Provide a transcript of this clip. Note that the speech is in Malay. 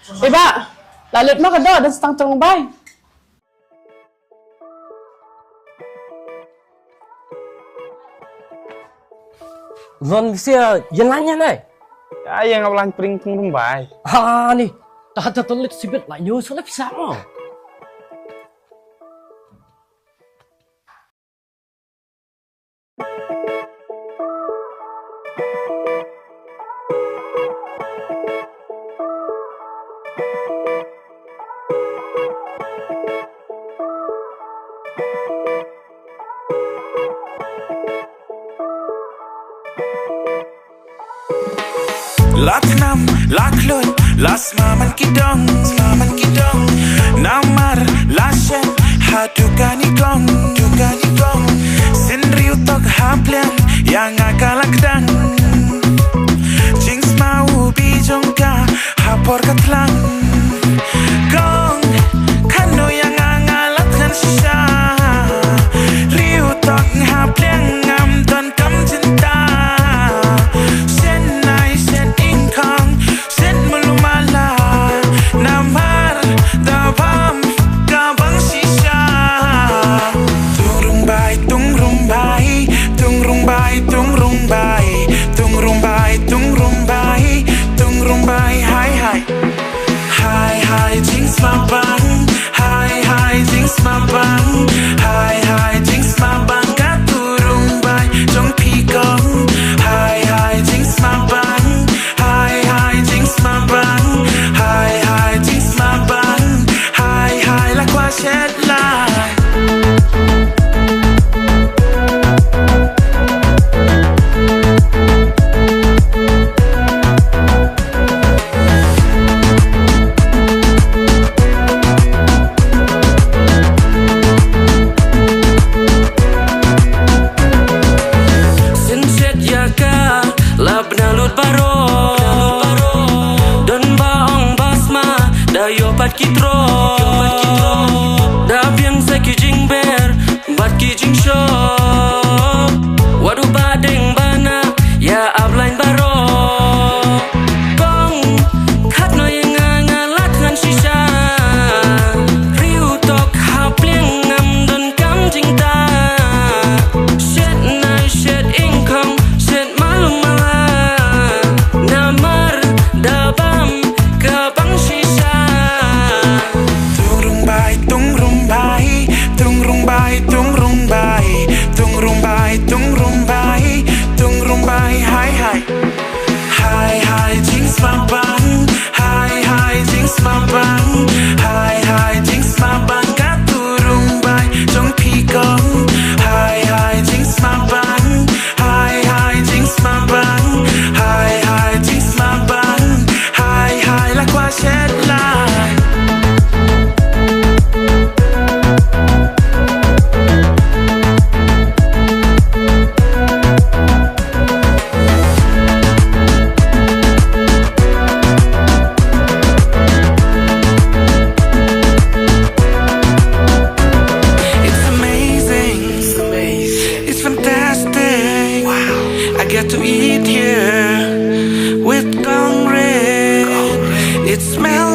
Iba, lalit mo ka do, dan sa Tungrumbay. Ron bisa jalannya nih. Ya, yang ulang pring Tungrymbal. Ah nih, tak ada telit sibet lah nyusul bisa mo. Lak nam, lak lun, las maman kidong, namar, lashen, hadugani gong, sinri utok hamplen, yang akalak dang, jings mau bijongka, hapor katlang, gong, kano yang angalat kan shisha, riutok hamplen ngam don kam cinta. Tungrymbai, hai, jinx mabang, hai, jinx mabang, hai, jinx mabang, katurumbai, jong pikong, hai, jinx mabang, hai, jinx mabang, hai, jinx mabang, hai, lakwa shed line. Kitro da biang seki jing ber bat ki jing shop wadu badeng bana ya ablain baro kong khat no yang ngalat ngan shisha riu tok hapleng ngam don kam jing ta shed nai shed income shed malum mala namar da bam ka bang shisha. Tungrymbai, hai, jinx mabang, hai, jinx mabang, hai, jinx mabang, katurumbai, jong pikong, hai, jinx mabang, hai, jinx mabang, hai, jinx mabang, hai, lakwa shed line. Get to eat here with Congress. It smells